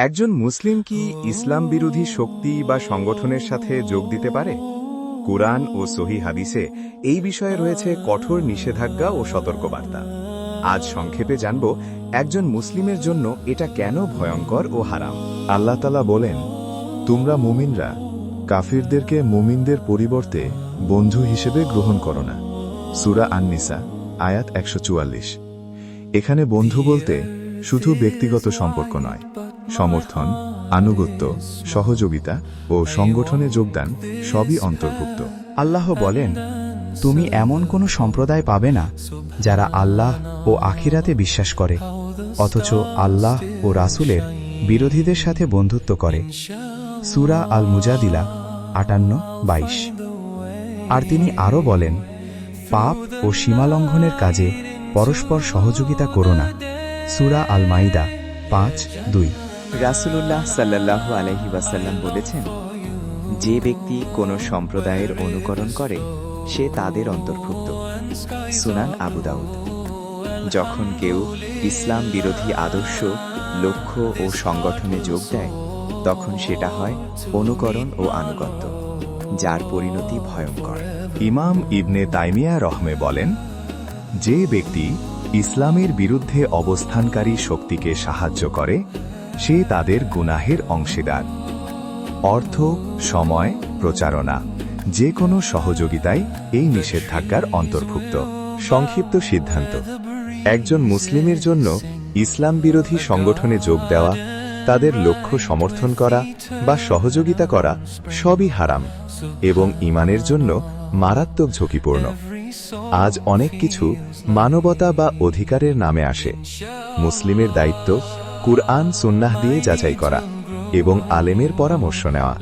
একজন মুসলিম কি ইসলাম বিরোধী শক্তি বা সংগঠনের সাথে যোগ দিতে পারে? কুরআন ও সহিহ হাদিসে এই বিষয়ে রয়েছে কঠোর নিষেধাজ্ঞা ও সতর্কবার্তা। আজ সংক্ষেপে জানব একজন মুসলিমের জন্য এটা কেন ভয়ঙ্কর ও হারাম। আল্লাহ তাআলা বলেন, তোমরা মুমিনরা কাফিরদেরকে মুমিনদের পরিবর্তে বন্ধু হিসেবে গ্রহণ করো না। সূরা আন-নিসা আয়াত ১৪৪। এখানে বন্ধু বলতে শুধু ব্যক্তিগত সম্পর্ক নয়, সমর্থন, আনুগত্য, সহযোগিতা ও সংগঠনে যোগদান সবই অন্তর্ভুক্ত। আল্লাহ বলেন, তুমি এমন কোনো সম্প্রদায় পাবে না যারা আল্লাহ ও আখিরাতে বিশ্বাস করে অথচ আল্লাহ ও রাসূলের বিরোধীদের সাথে বন্ধুত্ব করে। সূরা আল মুজাদিলা ৫৮-২২। আর তিনি আরও বলেন, পাপ ও সীমালঙ্ঘনের কাজে পরস্পর সহযোগিতা করো না। সূরা আল মাইদা ৫-২। রাসূলুল্লাহ সাল্লাল্লাহু আলাইহি ওয়াসাল্লাম বলেছেন, যে ব্যক্তি কোনো সম্প্রদায়ের অনুকরণ করে সে তাদের অন্তর্ভুক্ত। সুনান আবু দাউদ। যখন কেউ ইসলাম বিরোধী আদর্শ, লক্ষ্য ও সংগঠনে যোগ দেয় তখন সেটা হয় অনুকরণ ও আনুগত্য, যার পরিণতি ভয়ঙ্কর। ইমাম ইবনে তাইমিয়া রহমে বলেন, যে ব্যক্তি ইসলামের বিরুদ্ধে অবস্থানকারী শক্তিকে সাহায্য করে সে তাদের গুনাহের অংশীদার। অর্থ, সময়, প্রচারণা যে কোনো সহযোগিতায় এই নিষেধাজ্ঞার অন্তর্ভুক্ত। সংক্ষিপ্ত সিদ্ধান্ত: একজন মুসলিমের জন্য ইসলাম বিরোধী সংগঠনে যোগ দেওয়া, তাদের লক্ষ্য সমর্থন করা বা সহযোগিতা করা সবই হারাম এবং ঈমানের জন্য মারাত্মক ঝুঁকিপূর্ণ। আজ অনেক কিছু মানবতা বা অধিকারের নামে আসে। মুসলিমের দায়িত্ব কুরআন সুন্নাহ দিয়ে যাচাই করা এবং আলেমের পরামর্শ নেওয়া।